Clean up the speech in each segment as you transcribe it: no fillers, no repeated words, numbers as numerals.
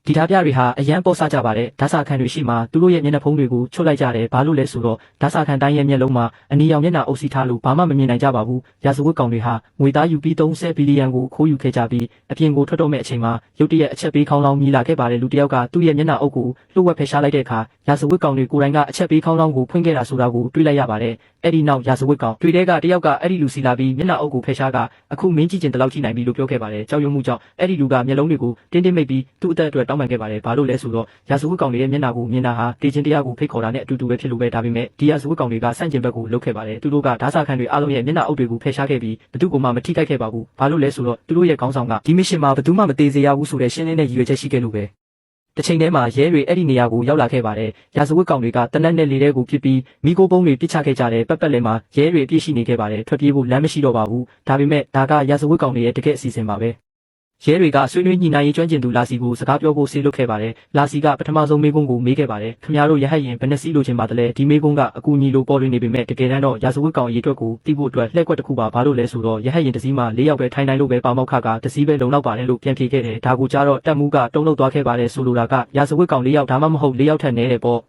ဒီဓာပြတွေဟာအရန်ပေါ်ဆကြပါတယ်ဓာစာခံတွေရှိမှသူတို့ရဲ့မျက်နှာဖုံးတွေကိုချွတ်လိုက်ကြတယ်ဘာလို့လဲဆိုတော့ဓာစာခံတိုင်းရဲ့မျက်လုံးမှာအနီရောင်မျက်နှာအုပ်စီထားလို့ဘာမှမမြင်နိုင်ကြပါဘူးရာဇဝတ်ကောင်တွေဟာငွေသားယူပြီး30ဘီလီယံကိုခိုးယူခဲ့ကြပြီးအပြင်ကိုထွက်တော့မဲ့အချိန်မှာရုတ်တရက်အချက်ပေးခေါင်းလောင်းမြည်လာခဲ့ပါတယ်လူတစ်ယောက်ကသူ့ရဲ့မျက်နှာအုပ်ကိုလှုပ်ဝက်ဖယ်ရှားလိုက်တဲ့အခါရာဇဝတ်ကောင်တွေကိုယ်တိုင်ကအချက်ပေးခေါင်းလောင်းကိုဖွင့်ခဲ့တာဆိုတာကိုတွေးလိုက်ရပါတယ်အဲ့ဒီနောက်ရာဇဝတ်ကောင်တွေတဲ့ကတယောက်ကအဲ့ဒီလူစီလာပြီးမျက်နှာအုပ်ကိုဖယ်ရှားကအခုမင်းကြည့်ကျင်တလောက်ကြည့်နိုင်ပြီလို့ပြောခဲ့ပါတယ်ကြောက်ရွံ့မှုကြောင့်အဲ့ဒီလူကမျက်လုံးတွေကိုတင်းတင်းမိတ်ပြီးသူ့အသက်အတွက်တောင်းပန်ခဲ့ပါတယ်ဘာလို့လဲဆိုတော့ရာဇဝတ်ကောင်တွေရဲ့မျက်နှာကိုမြင်တာဟာတေချင်းတရားကိုဖိတ်ခေါ်တာနဲ့အတူတူပဲဖြစ်လို့ပဲဒါပေမဲ့ဒီရာဇဝတ်ကောင်တွေကဆန့်ကျင်ဘက်ကိုလှုပ်ခဲ့ပါတယ်သူတို့ကဓာစာခံတွေအားလုံးရဲ့မျက်နှာအုပ်တွေကိုဖယ်ရှားခဲ့ပြီးဘသူ့ကိုမှမထိခိုက်ခဲ့ပါဘူးဘာလို့လဲဆိုတော့သူတို့ရဲ့ခေါင်းဆောင်ကဒီမစ်ရှင်မှာဘသူမှမသေးစေရဘူးဆိုတဲ့ရှင်းလင်းတဲ့ရည်ရွယ်ချက်ရှိခဲ့လို့ပဲတစ်ချိန်တည်းမှာရဲတွေအဲ့ဒီနေရာကိုရောက်လာခဲ့ပါတယ်ရာဇဝတ်ကောင်တွေကတနက်နဲ့လေထဲကိုပစ်ပြီးမိโกပုံးတွေပစ်ချခဲ့ကြတယ်ပတ်လဲမှာရဲတွေအပြည့်ရှိနေခဲ့ပါတယ်ထွက်ပြေးဖို့လမ်းမရှိတော့ပါဘူးဒါပေမဲ့ဒါကရာဇဝတ်ကောင်တွေရဲ့တကယ့်အစီအစဉ်ပါပဲရဲတွေကဆွေးနွေးညှိနှိုင်းရေးကျွမ်းကျင်သူလာစီကိုစကားပြောဖို့ဆေးလွတ်ခဲ့ပါတယ်လာစီကပထမဆုံးမေးခွန်းကိုမေးခဲ့ပါတယ်ခင်ဗျားတို့ရဟတ်ရင်ဘယ်နှစီလိုချင်ပါသလဲဒီမေးခွန်းကအကူအညီလိုပေါ်လွင်နေပေမဲ့တကယ်တမ်းတော့ရာဇဝတ်ကောင်အရေးအတွက်ကိုသိဖို့အတွက်လှည့်ကွက်တစ်ခုပါဘာလို့လဲဆိုတော့ရဟတ်ရင်တစ်စီးမှ၄ယောက်ပဲထိုင်နိုင်လို့ပဲပါမောက်ခကတစ်စီးပဲလုံလောက်ပါတယ်လို့ပြန်ဖြေခဲ့တယ်ဒါကိုကြားတော့တက်မှုကတုံ့လောက်သွားခဲ့ပါတယ်ဆိုလိုတာကရာဇဝတ်ကောင်၄ယောက်ဒါမှမဟုတ်၄ယောက်ထက်နည်းတယ်ပေါ့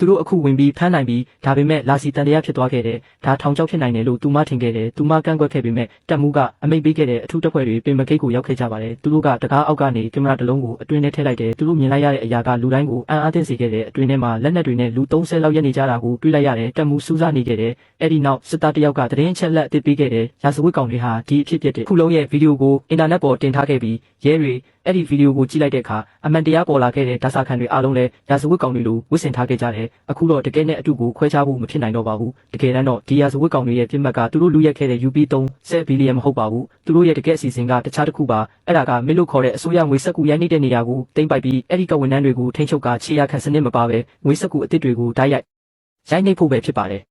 သူတို့အခုဝင်ပြီးဖမ်းနိုင်ပြီးဒါပေမဲ့လာစီတန်တရားဖြစ်သွားခဲ့တယ်ဒါထောင်ချောက်ဖြစ်နိုင်တယ်လို့သူမထင်ခဲ့တယ်သူမကန့်ကွက်ခဲ့ပေမဲ့တက်မှုကအမိန့်ပေးခဲ့တဲ့အထူးတပ်ဖွဲ့တွေပင်မကိတ်ကိုရောက်ခဲ့ကြပါတယ်သူတို့ကတကားအောက်ကနေကင်မရာတစ်လုံးကိုအတွင်းထဲထည့်လိုက်တယ်သူတို့မြင်လိုက်ရတဲ့အရာကလူတိုင်းကိုအံ့အားသင့်စေခဲ့တယ်အတွင်းထဲမှာလက်နက်တွေနဲ့လူ30လောက်ရက်နေကြတာကိုတွေ့လိုက်ရတယ်တက်မှုစူးစမ်းနေခဲ့တယ်အဲ့ဒီနောက်စစ်သားတစ်ယောက်ကသတင်းချက်လက်အသစ်ပေးခဲ့တယ်ရာဇဝတ်ကောင်တွေဟာဒီအဖြစ်အပျက်တွေခုလုံးရဲ့ဗီဒီယိုကိုအင်တာနက်ပေါ်တင်ထားခဲ့ပြီးရဲတွေအဲ့ဒီဗီဒီယိုကိုကြည့်လိုက်တဲ့အခါအမှန်တရားပေါ်လာခဲ့တဲ့ဓာစာခံတွေအားလုံးလည်းရာဇဝတ်ကောင်တွေလိုဝစ်ဆင်ထားခဲ့ကြတယ်အခုတော့တကယ်နဲ့အတူကိုခွဲခြားဖို့မဖြစ်နိုင်တော့ပါဘူးတကယ်တမ်းတော့ဒီရာဇဝတ်ကောင်တွေရဲ့ပြစ်မှတ်ကသူတို့လူရက်ခဲ့တဲ့ UP3 10ဘီလီယံမဟုတ်ပါဘူးသူတို့ရဲ့တကယ်အစီအစဉ်ကတခြားတစ်ခုပါအဲ့ဒါကမစ်လို့ခေါ်တဲ့အစိုးရငွေစက်ကူရိုင်းနေတဲ့နေရာကိုတိမ့်ပိုက်ပြီးအဲ့ဒီကဝန်ထမ်းတွေကိုထိန်းချုပ်ကခြေရခံစနစ်မပါပဲငွေစက်ကူအစ်စ်တွေကိုတိုက်ရိုက်နှိပ်ဖို့ပဲဖြစ်ပါတယ်